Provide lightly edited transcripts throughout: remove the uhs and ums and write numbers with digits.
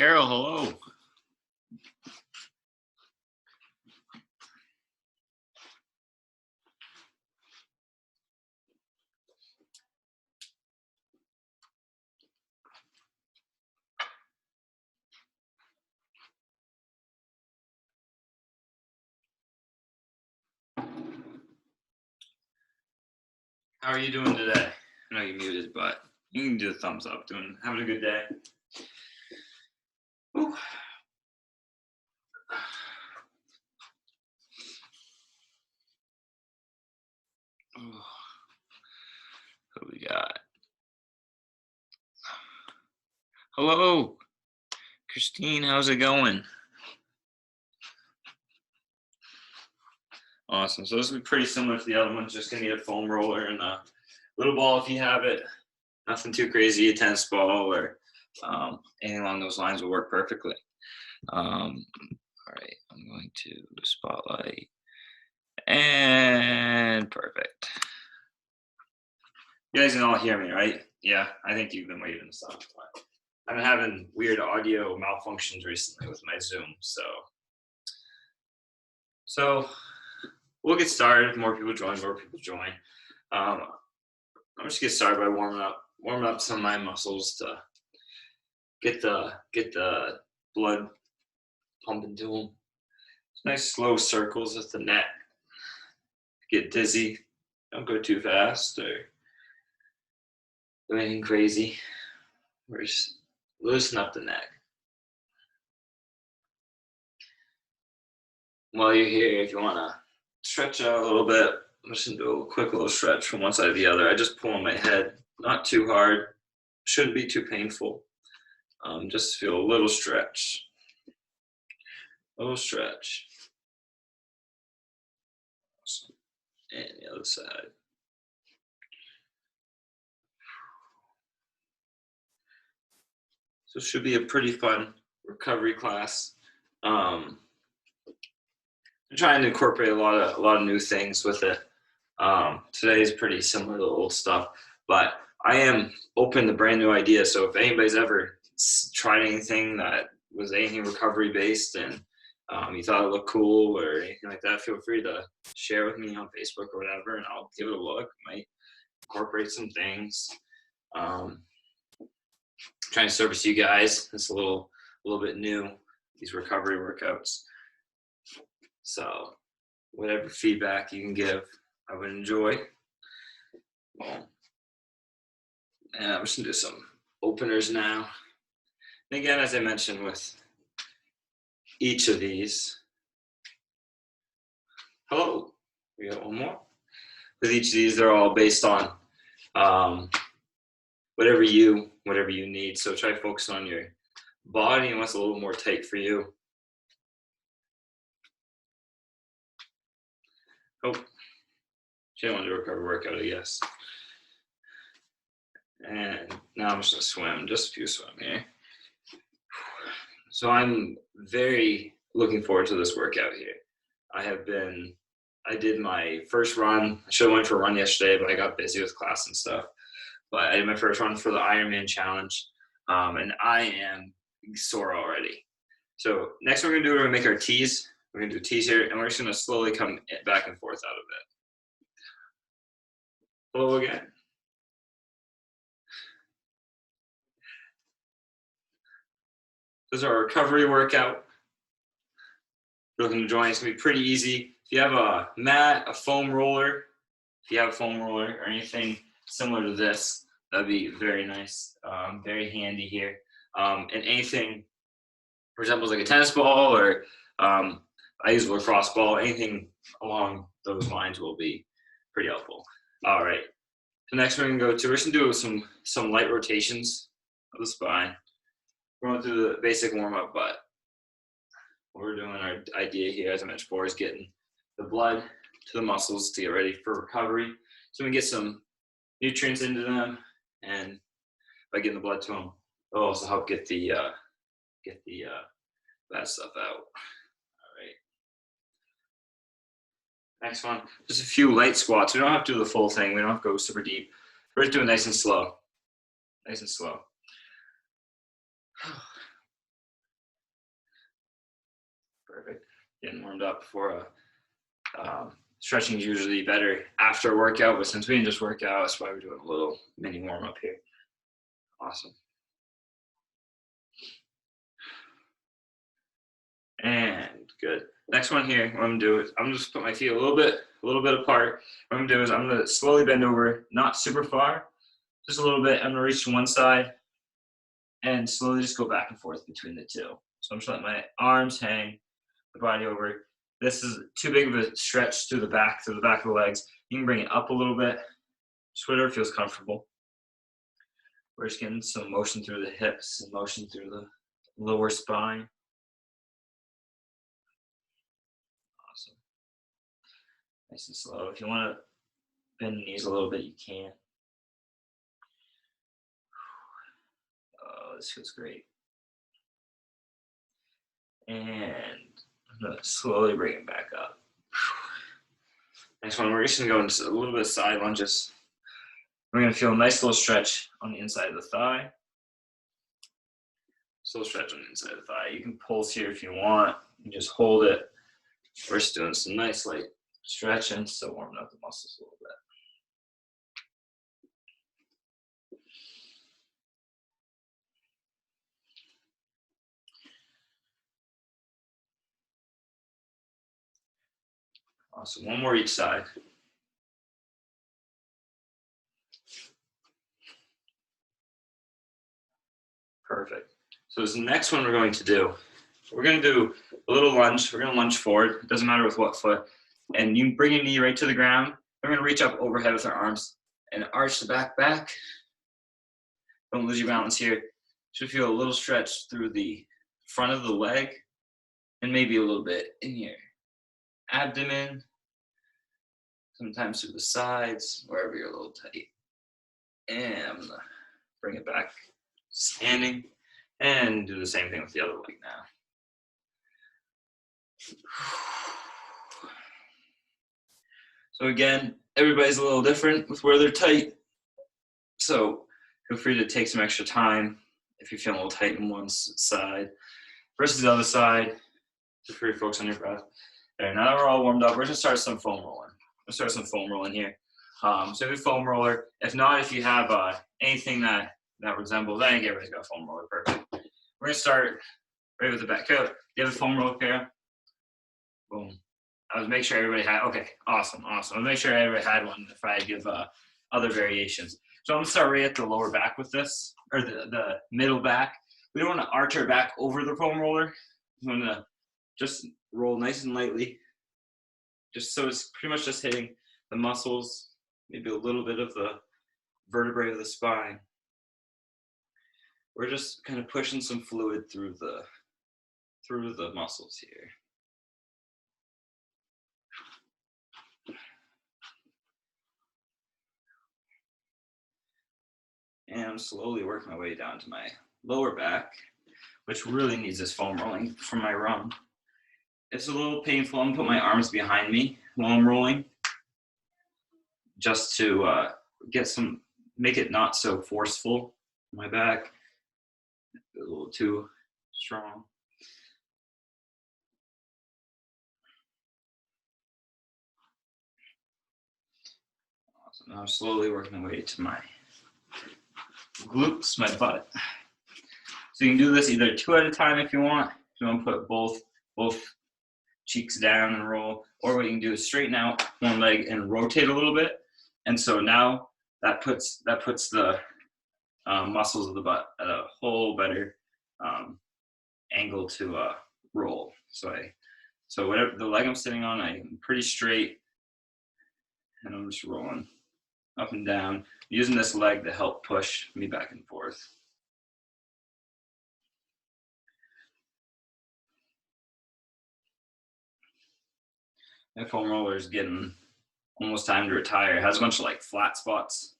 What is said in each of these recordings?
Carol, hello. How are you doing today? I know you're muted, but you can do the thumbs up. Having a good day? Ooh. Oh, who we got? Hello, Christine. How's it going? Awesome. So this will be pretty similar to the other one. Just gonna need a foam roller and a little ball if you have it. Nothing too crazy. A tennis ball or anything along those lines will work perfectly. All right. I'm going to spotlight and perfect. You guys can all hear me, right? Yeah, I think you've been waiting to stop. I've been having weird audio malfunctions recently with my Zoom, so we'll get started. More people join. I'm just get started by warming up some of my muscles to get the blood pumping to them. Nice slow circles with the neck. Get dizzy. Don't go too fast or do anything crazy. We're just loosen up the neck. While you're here, if you want to stretch out a little bit, I'm just going to do a quick little stretch from one side to the other. I just pull on my head, not too hard, shouldn't be too painful. Just feel a little stretch. Little stretch. Awesome. And the other side. So it should be a pretty fun recovery class. I'm trying to incorporate a lot of new things with it. Today is pretty similar to the old stuff, but I am open to brand new ideas. So if anybody's ever tried anything that was anything recovery based and you thought it looked cool or anything like that, feel free to share with me on Facebook or whatever, and I'll give it a look. Might incorporate some things. Trying to service you guys. It's a little bit new, these recovery workouts. So whatever feedback you can give, I would enjoy. And I'm just gonna do some openers now. And again, as I mentioned with each of these, hello, we got one more. With each of these, they're all based on whatever you need. So try to focus on your body and what's a little more tight for you. Oh, she didn't want to do a recovery workout, I guess. And now I'm just gonna swim, just a few swim here. So I'm very looking forward to this workout here. I did my first run. I should have went for a run yesterday, but I got busy with class and stuff. But I did my first run for the Ironman challenge, and I am sore already. So next we're gonna make our T's. We're gonna do T's here, and we're just gonna slowly come back and forth out of it. Hello again. This is our recovery workout. If you're looking to join, it's gonna be pretty easy. If you have a mat, a foam roller, or anything similar to this, that'd be very nice, very handy here. And anything resembles like a tennis ball or I use a lacrosse ball, anything along those lines will be pretty helpful. All right, so next we're gonna do some light rotations of the spine. We're going through the basic warm-up, but we're doing our idea here, as I mentioned before, is getting the blood to the muscles to get ready for recovery. So we get some nutrients into them, and by getting the blood to them, it'll also help get the bad stuff out. All right. Next one, just a few light squats. We don't have to do the full thing. We don't have to go super deep. We're just doing nice and slow. Nice and slow. getting warmed up before stretching is usually better after a workout, but since we didn't just work out, that's why we're doing a little mini warm up here. Awesome. And good. Next one here, what I'm gonna do is I'm just put my feet a little bit apart. What I'm gonna do is I'm gonna slowly bend over, not super far, just a little bit. I'm gonna reach to one side and slowly just go back and forth between the two. So I'm just letting my arms hang, the body over. This is too big of a stretch through the back of the legs. You can bring it up a little bit, just whatever feels comfortable. We're just getting some motion through the hips and motion through the lower spine. Awesome. Nice and slow. If you want to bend the knees a little bit, you can. Oh, this feels great. And I'm going to slowly bring it back up. Next one, we're just going to go into a little bit of side lunges. We're going to feel a nice little stretch on the inside of the thigh. Slow stretch on the inside of the thigh. You can pulse here if you want. You just hold it. We're just doing some nice light stretch and still warming up the muscles a little bit. Awesome. One more each side. Perfect. So this next one we're going to do, we're going to do a little lunge. We're going to lunge forward. It doesn't matter with what foot. And you bring your knee right to the ground. We're going to reach up overhead with our arms and arch the back. Don't lose your balance here. Should feel a little stretch through the front of the leg and maybe a little bit in your abdomen. Sometimes through the sides, wherever you're a little tight. And I'm gonna bring it back, standing, and do the same thing with the other leg now. So again, everybody's a little different with where they're tight. So feel free to take some extra time if you're feeling a little tight in one side versus the other side. Feel free to focus on your breath. There, now that we're all warmed up, we're gonna start some foam rolling. We'll start some foam rolling here. So if you have a foam roller, if not, if you have anything that resembles, I think everybody's got a foam roller, perfect. We're gonna start right with the back. Do you have a foam roller, Kara? Boom. I was make sure everybody had. Okay, awesome. I'll make sure everybody had one if I give other variations. So I'm gonna start right at the lower back with this, or the middle back. We don't want to arch our back over the foam roller. We want to just roll nice and lightly. Just so it's pretty much just hitting the muscles, maybe a little bit of the vertebrae of the spine. We're just kind of pushing some fluid through the muscles here. And I'm slowly working my way down to my lower back, which really needs this foam rolling for my run. It's a little painful. I'm gonna put my arms behind me while I'm rolling, just to make it not so forceful. My back, a little too strong. Awesome. Now I'm slowly working my way to my glutes, my butt. So you can do this either 2 at a time if you want. If you want to put both cheeks down and roll, or what you can do is straighten out one leg and rotate a little bit. And so now that puts the muscles of the butt at a whole better angle to roll. So whatever the leg I'm sitting on, I'm pretty straight, and I'm just rolling up and down, using this leg to help push me back and forth. My foam roller is getting almost time to retire. It has a bunch of like flat spots.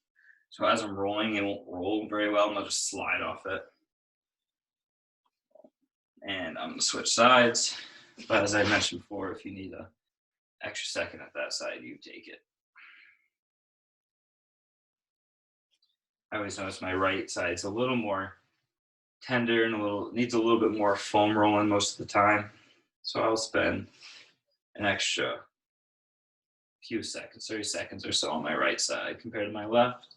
So as I'm rolling, it won't roll very well, and I'll just slide off it. And I'm gonna switch sides. But as I mentioned before, if you need an extra second at that side, you take it. I always notice my right side's a little more tender and needs a little bit more foam rolling most of the time. So I'll spend an extra few seconds, 30 seconds or so on my right side compared to my left,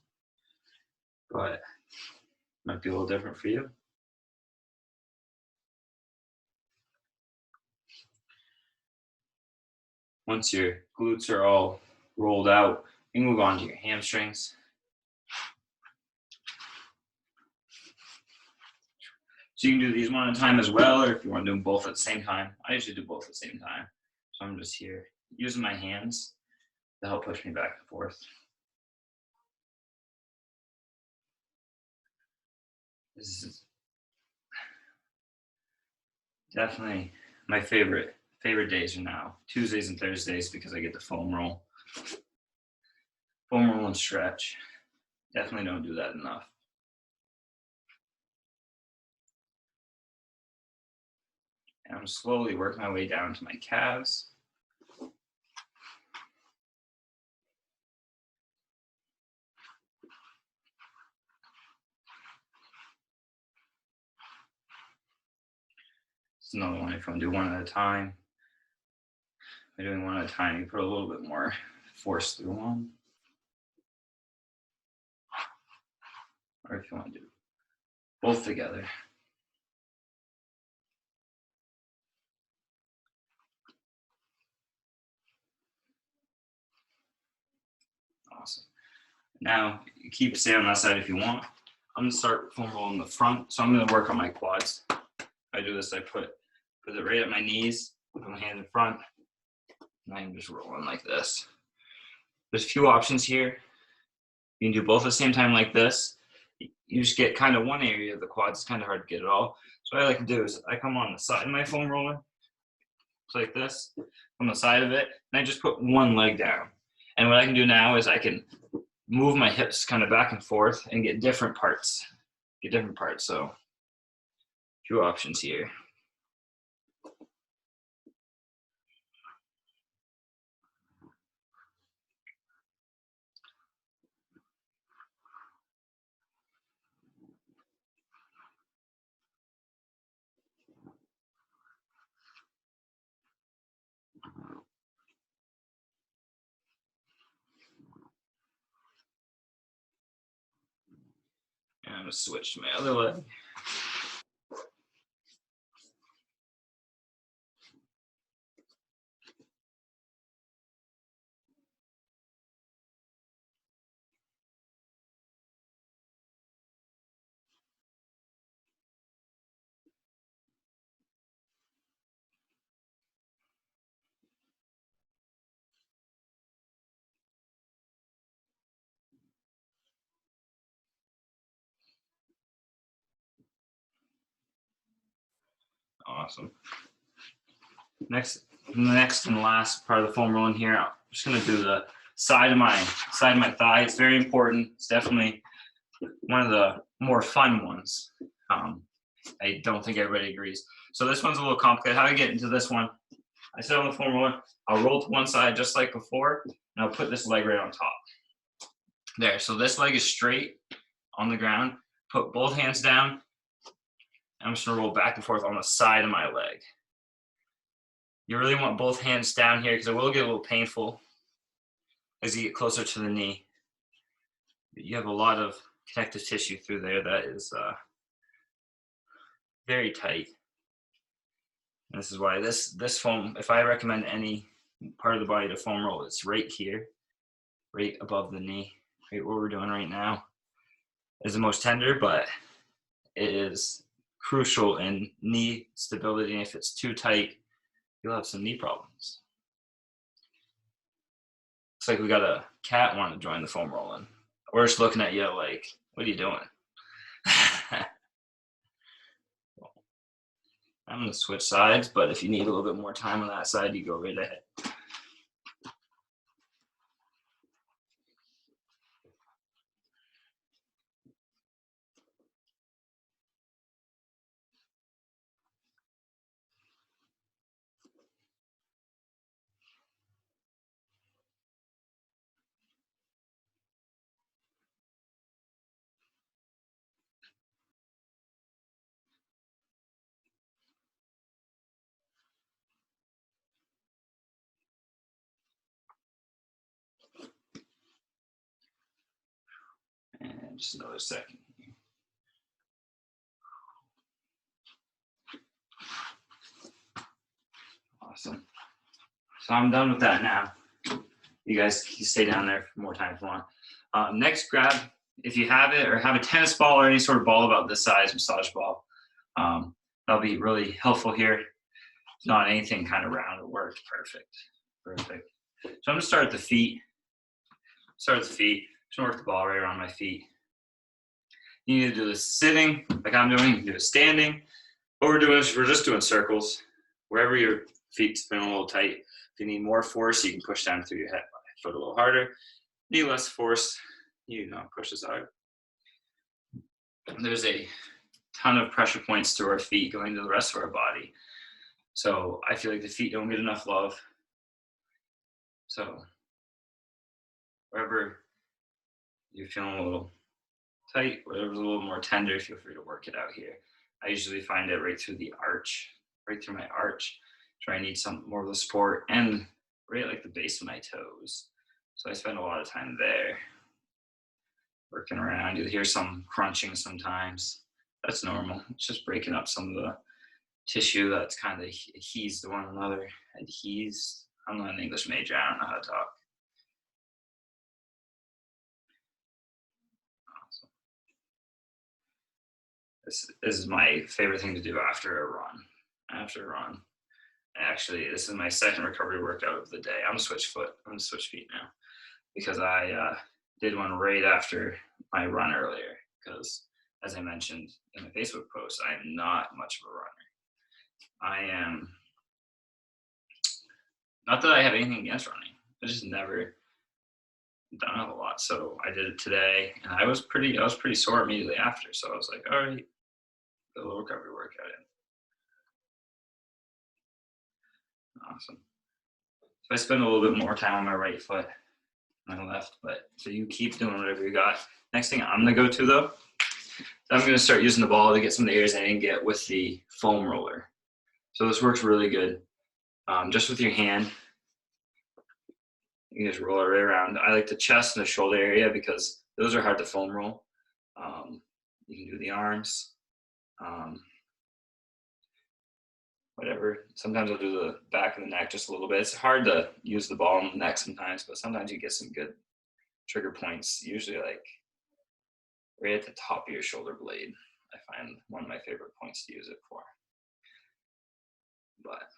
but might be a little different for you. Once your glutes are all rolled out, you can move on to your hamstrings. So you can do these one at a time as well, or if you want to do them both at the same time. I usually do both at the same time. So I'm just here using my hands to help push me back and forth. This is definitely my favorite days are now Tuesdays and Thursdays because I get the foam roll and stretch. Definitely don't do that enough. And I'm slowly working my way down to my calves. It's another one if you want to do one at a time. By doing one at a time, you put a little bit more force through one. Or if you want to do both together. Awesome. Now, you keep staying on that side if you want. I'm gonna start foam rolling the front, so I'm gonna work on my quads. If I do this, I put it right at my knees, put my hand in front, and I'm just rolling like this. There's a few options here. You can do both at the same time like this. You just get kind of one area of the quads. It's kind of hard to get it all. So what I like to do is I come on the side of my foam roller, it's like this, on the side of it, and I just put one leg down. And what I can do now is I can move my hips kind of back and forth and get different parts. So, few options here. And I'm gonna switch to my other leg. Awesome. Next and last part of the foam rolling here, I'm just gonna do the side of my thigh. It's very important. It's definitely one of the more fun ones. I don't think everybody agrees. So this one's a little complicated. How I get into this one, I sit on the foam roller, I'll roll to one side just like before, and I'll put this leg right on top. There, so this leg is straight on the ground. Put both hands down, and I'm just gonna roll back and forth on the side of my leg. You really want both hands down here because it will get a little painful as you get closer to the knee. You have a lot of connective tissue through there that is very tight. And this is why this foam, if I recommend any part of the body to foam roll, it's right here, right above the knee, right what we're doing right now. Is the most tender, but it is crucial in knee stability. And if it's too tight, you'll have some knee problems. Looks like we got a cat wanting to join the foam rolling. We're just looking at you like, what are you doing? I'm going to switch sides, but if you need a little bit more time on that side, you go right ahead. And just another second. Awesome. So I'm done with that now. You guys can stay down there for more time if you want. Next, grab, if you have it, or have a tennis ball or any sort of ball about this size, massage ball. That'll be really helpful here. If not, anything kind of round will work. Perfect. Perfect. So I'm gonna start at the feet. Start at the feet. Just gonna work the ball right around my feet. You need to do this sitting, like I'm doing. You can do it standing. What we're doing is we're just doing circles. Wherever your feet's feeling a little tight. If you need more force, you can push down through your head, foot a little harder. Need less force, you don't push as hard. There's a ton of pressure points to our feet going to the rest of our body. So I feel like the feet don't get enough love. So wherever you're feeling a little tight, whatever's a little more tender, feel free to work it out here. I usually find it right through the arch, right through my arch. So I need some more of the support and right like the base of my toes. So I spend a lot of time there working around. You'll hear some crunching sometimes. That's normal. It's just breaking up some of the tissue that's kind of adheres to one another. Adheres. I'm not an English major. I don't know how to talk. Awesome. This is my favorite thing to do after a run. Actually, this is my second recovery workout of the day. I'm gonna switch feet now because I did one right after my run earlier. Because as I mentioned in my Facebook post, I am not much of a runner. I am not that I have anything against running. I just never done it a lot. So I did it today, and I was pretty sore immediately after. So I was like, all right, a little recovery workout in. Awesome. So I spend a little bit more time on my right foot than my left, but so you keep doing whatever you got. Next thing I'm gonna go to though, I'm gonna start using the ball to get some of the areas I didn't get with the foam roller. So this works really good. Just with your hand, you can just roll it right around. I like the chest and the shoulder area because those are hard to foam roll. You can do the arms. Whatever. Sometimes I'll do the back of the neck just a little bit. It's hard to use the ball in the neck sometimes, but sometimes you get some good trigger points, usually like right at the top of your shoulder blade. I find one of my favorite points to use it for. But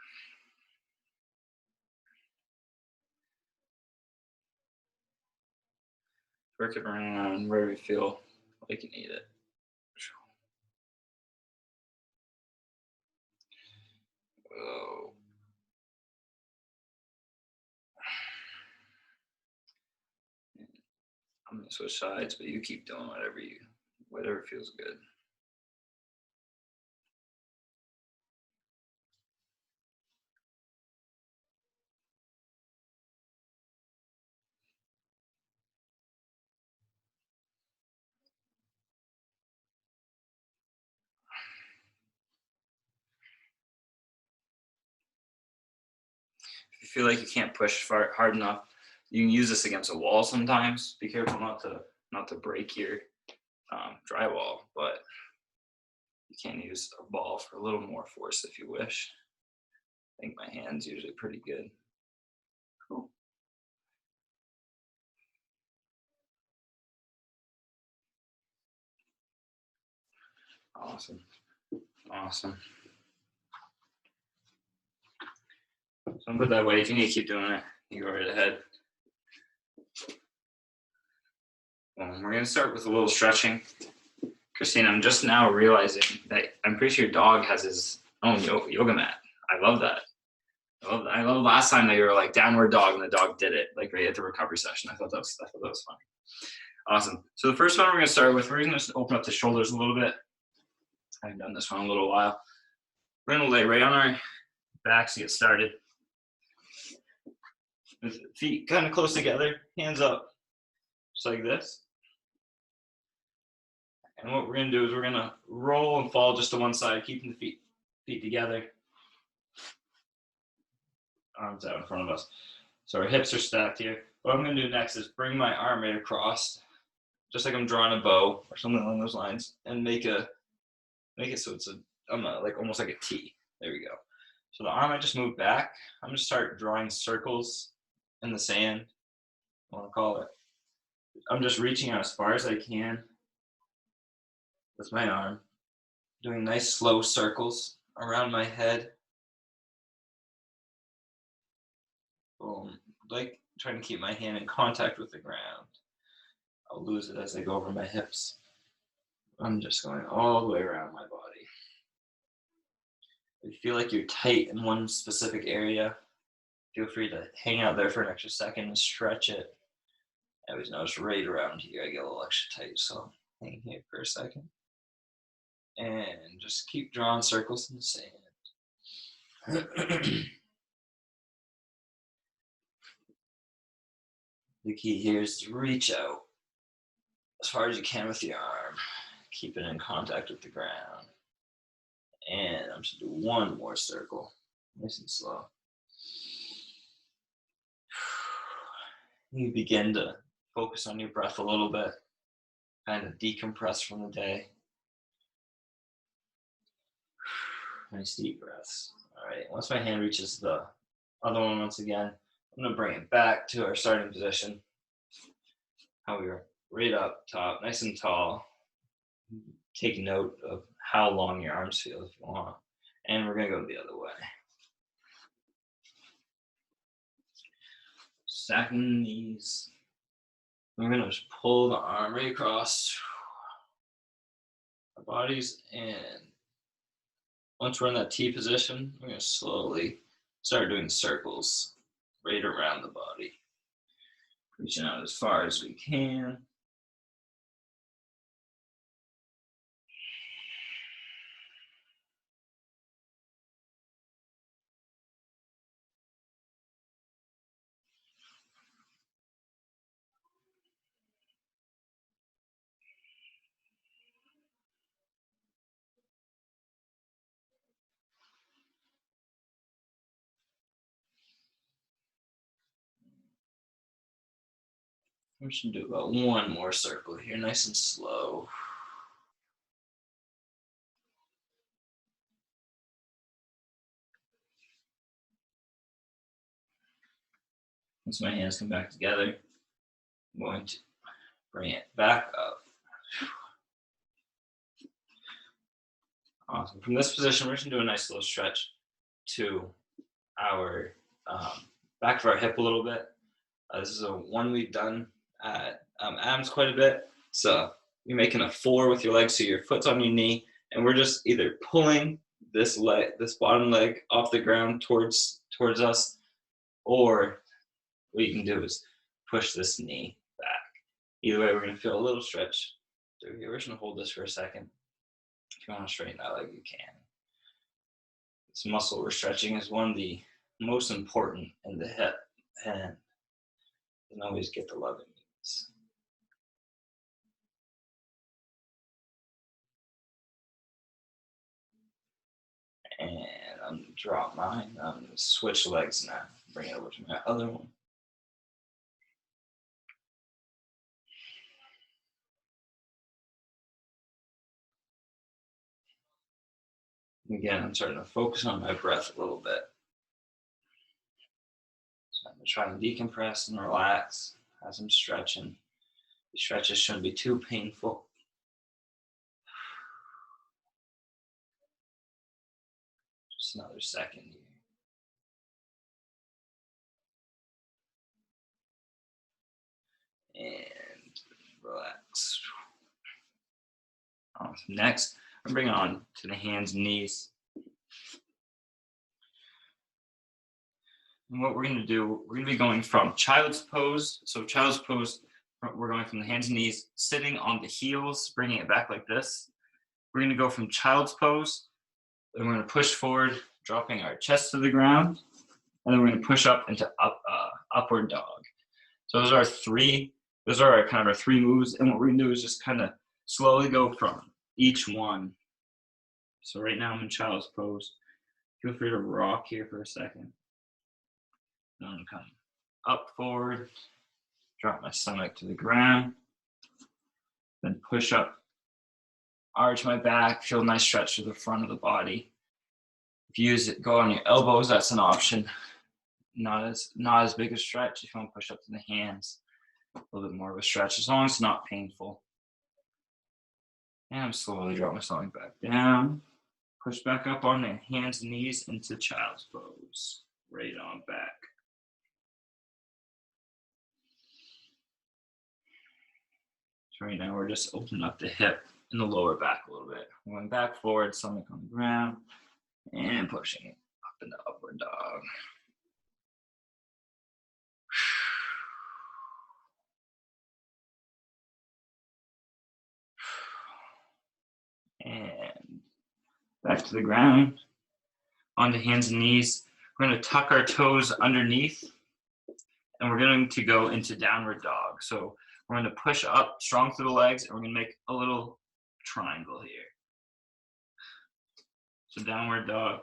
work it around wherever you feel like you need it. Oh. I'm gonna switch sides, but you keep doing whatever feels good. If you feel like you can't push hard enough, you can use this against a wall sometimes. Be careful not to break your drywall, but you can use a ball for a little more force if you wish. I think my hand's usually pretty good. Cool. Awesome. Awesome. So I'm put that way. If you need to keep doing it, you go right ahead. We're going to start with a little stretching. Christine, I'm just now realizing that I'm pretty sure your dog has his own yoga mat. I love that. I love last time that you were like downward dog and the dog did it like right at the recovery session. I thought that was funny. Awesome. So the first one we're going to start with, we're going to just open up the shoulders a little bit. I haven't done this one in a little while. We're going to lay right on our backs to get started. With feet kind of close together, hands up, just like this. And what we're going to do is we're going to roll and fall just to one side, keeping the feet together. Arms out in front of us. So our hips are stacked here. What I'm going to do next is bring my arm right across, just like I'm drawing a bow or something along those lines, and make it so it's like almost like a T. There we go. So the arm I just moved back. I'm gonna start drawing circles in the sand. I want to call it. I'm just reaching out as far as I can with my arm, doing nice slow circles around my head. Boom. Like trying to keep my hand in contact with the ground. I'll lose it as I go over my hips. I'm just going all the way around my body. If you feel like you're tight in one specific area, feel free to hang out there for an extra second and stretch it. I always notice right around here I get a little extra tight, so hang here for a second. And just keep drawing circles in the sand. The key here is to reach out as far as you can with your arm. Keep it in contact with the ground. And I'm just going to do one more circle, nice and slow. You begin to focus on your breath a little bit, kind of decompress from the day. Nice deep breaths. All right, once my hand reaches the other one once again, I'm going to bring it back to our starting position. How we were right up top, nice and tall. Take note of how long your arms feel if you want. And we're going to go the other way. Stacking knees. We're going to just pull the arm right across our bodies. And once we're in that T position, we're going to slowly start doing circles right around the body. Reaching out as far as we can. We should do about one more circle here, nice and slow. Once my hands come back together, I'm going to bring it back up. Awesome. From this position, we're just going to do a nice little stretch to our back of our hip a little bit. This is a one we've done at Adams quite a bit. So you're making a 4 with your legs, so your foot's on your knee, and we're just either pulling this bottom leg off the ground towards us, or what you can do is push this knee back. Either way, we're going to feel a little stretch through here. We're just going to hold this for a second. If you want to straighten that leg, you can. This muscle we're stretching is one of the most important in the hip, and doesn't always get the love it needs. And I'm going to drop mine. I'm going to switch legs now. Bring it over to my other one. Again, I'm starting to focus on my breath a little bit. So I'm going to try and decompress and relax as I'm stretching. The stretches shouldn't be too painful. Just another second here. And relax. Awesome. Next, I'm bringing it on to the hands and knees. And what we're going to do, we're going to be going from child's pose. So child's pose, we're going from the hands and knees, sitting on the heels, bringing it back like this. We're going to go from child's pose, then we're going to push forward, dropping our chest to the ground, and then we're going to push up into upward dog. So those are our kind of our 3 moves, and what we're going to do is just kind of slowly go from each one. So right now I'm in child's pose. Feel free to rock here for a second. I'm going to come up forward, drop my stomach to the ground, Then push up, arch my back, feel a nice stretch to the front of the body. If you use it, go on your elbows, that's an option. Not as big a stretch. If you want to push up to the hands, a little bit more of a stretch, as long as it's not painful. And I'm slowly dropping my stomach back down. Push back up on the hands and knees into child's pose. Right on back. So right now we're just opening up the hip and the lower back a little bit. Going back forward, stomach on the ground, and pushing it up into upward dog. And back to the ground. Onto hands and knees. We're going to tuck our toes underneath, and we're going to go into downward dog. So we're going to push up strong through the legs, and we're going to make a little triangle here. So downward dog,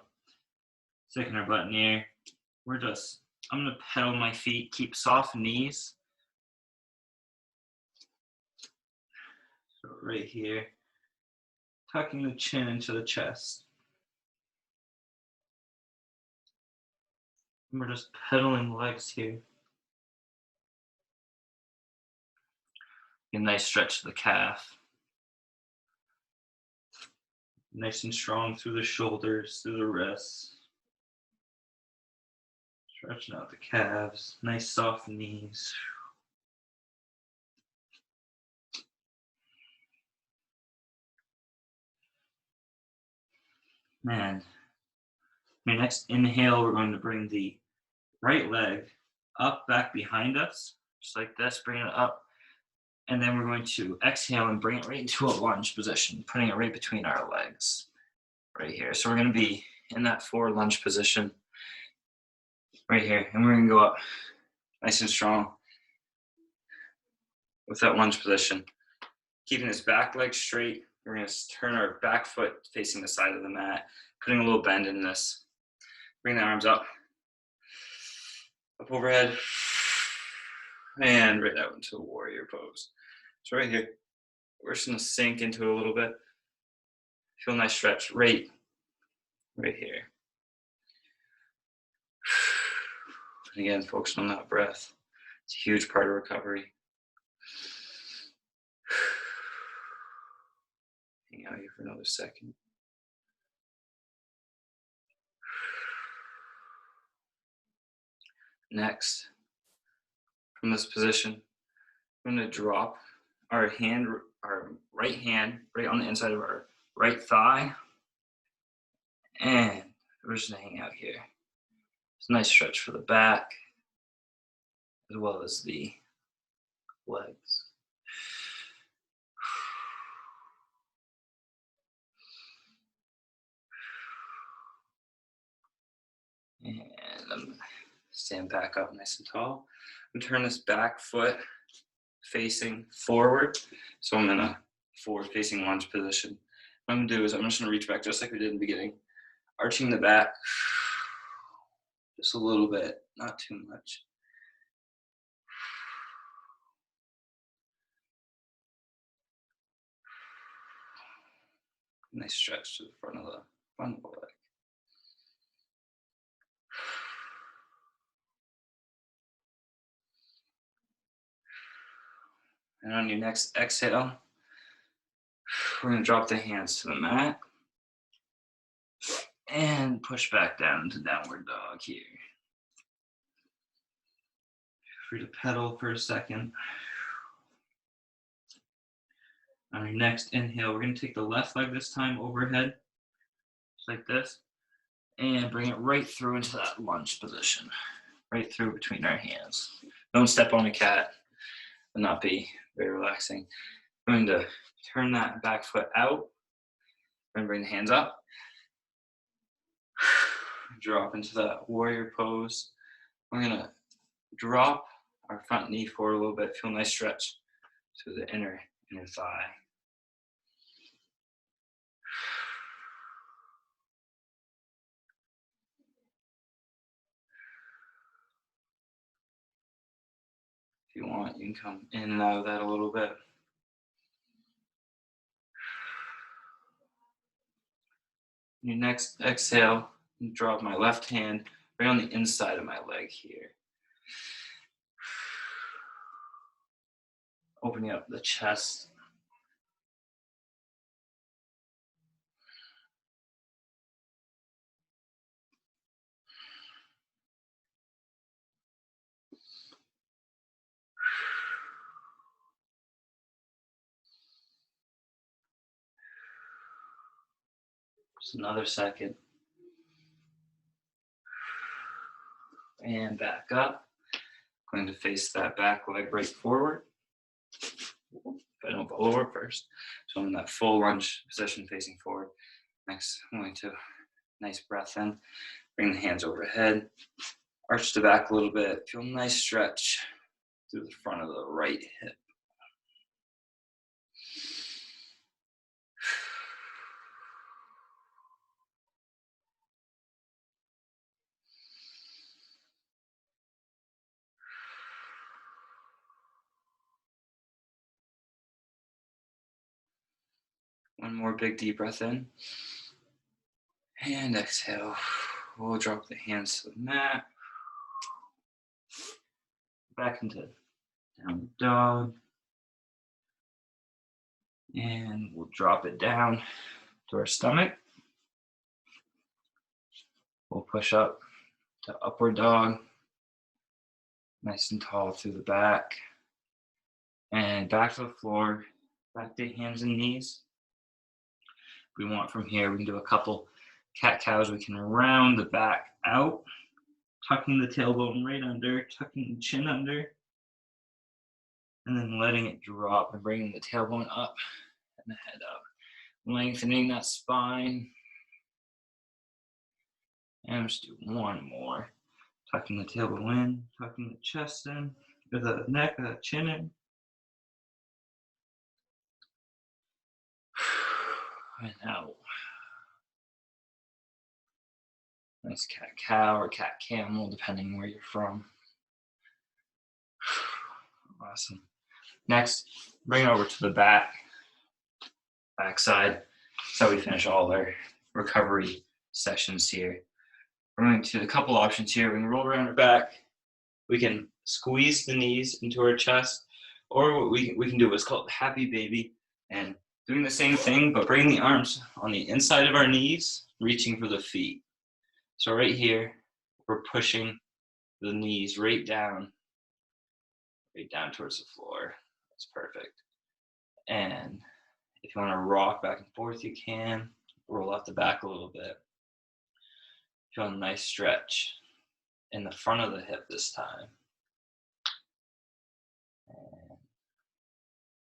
sticking our butt in the air. I'm going to pedal my feet, keep soft knees. So right here, tucking the chin into the chest. And we're just pedaling legs here. Get a nice stretch to the calf. Nice and strong through the shoulders, through the wrists. Stretching out the calves. Nice soft knees. Man. Your next inhale, we're going to bring the right leg up, back behind us, just like this, bring it up. And then we're going to exhale and bring it right into a lunge position, putting it right between our legs, right here. So we're going to be in that forward lunge position right here. And we're going to go up nice and strong with that lunge position. Keeping this back leg straight, we're going to turn our back foot facing the side of the mat, putting a little bend in this. Bring the arms up overhead, and right out into a warrior pose. So right here, we're just going to sink into it a little bit. Feel a nice stretch right here. And again, focus on that breath. It's a huge part of recovery. Hang out here for another second. Next, from this position, I'm going to drop our right hand right on the inside of our right thigh, and we're just going to hang out here. It's a nice stretch for the back as well as the legs. And I'm stand back up nice and tall. I'm gonna turn this back foot facing forward. So I'm in a forward facing lunge position. What I'm gonna do is I'm just gonna reach back just like we did in the beginning. Arching the back just a little bit, not too much. Nice stretch to the front of the leg. And on your next exhale, we're going to drop the hands to the mat and push back down to downward dog here. Free to pedal for a second. On your next inhale, we're going to take the left leg this time overhead, just like this, and bring it right through into that lunge position, right through between our hands. Don't step on a cat, would not be very relaxing. I'm going to turn that back foot out, and bring the hands up. Drop into that warrior pose. We're going to drop our front knee forward a little bit, feel a nice stretch to the inner thigh. If you want, you can come in and out of that a little bit. Your next exhale, drop my left hand right on the inside of my leg here. Opening up the chest. Just another second. And back up. Going to face that back leg right forward. If I don't fall over first. So I'm in that full lunge position facing forward. Next, I'm going to nice breath in. Bring the hands overhead. Arch the back a little bit. Feel a nice stretch through the front of the right hip. One more big deep breath in. And exhale. We'll drop the hands to the mat. Back into down dog. And we'll drop it down to our stomach. We'll push up to upward dog. Nice and tall through the back. And back to the floor. Back to hands and knees. If we want from here, we can do a couple cat-cows. We can round the back out, tucking the tailbone right under, tucking the chin under, and then letting it drop and bringing the tailbone up and the head up. Lengthening that spine. And just do one more. Tucking the tailbone in, tucking the chest in, or the neck, the chin in. And out. Nice cat-cow or cat-camel, depending where you're from. Awesome. Next, bring it over to the back side. That's how we finish all our recovery sessions here. We're going to a couple options here. We can roll around our back. We can squeeze the knees into our chest, or what we can do what's called happy baby, and doing the same thing, but bringing the arms on the inside of our knees, reaching for the feet. So right here, we're pushing the knees right down towards the floor. That's perfect. And if you want to rock back and forth, you can. Roll out the back a little bit. Feel a nice stretch in the front of the hip this time. And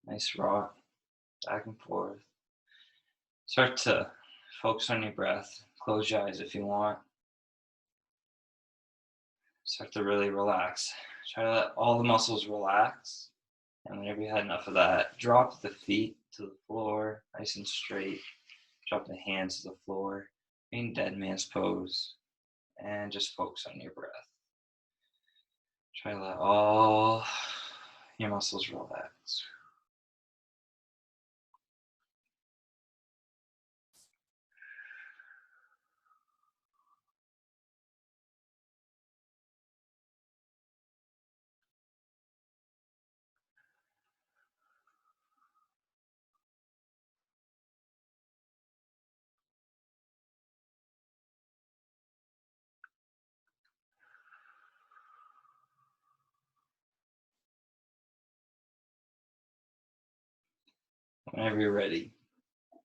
nice rock, back and forth. Start to focus on your breath. Close your eyes if you want. Start to really relax. Try to let all the muscles relax. And whenever you had enough of that, drop the feet to the floor, nice and straight. Drop the hands to the floor, in dead man's pose, and just focus on your breath. Try to let all your muscles relax. Whenever you're ready,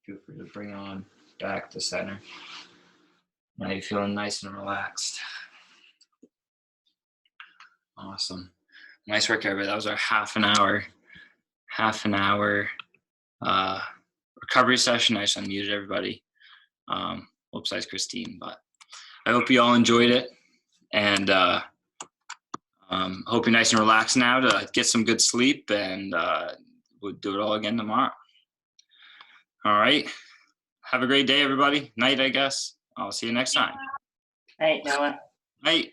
feel free to bring on back to center. Now you're feeling nice and relaxed. Awesome. Nice work, everybody. That was our half an hour recovery session. I just unmuted everybody. Besides Christine, but I hope you all enjoyed it, and hope you're nice and relaxed now to get some good sleep, and we'll do it all again tomorrow. All right. Have a great day, everybody. Night, I guess. I'll see you next time. Night, Noah. Night.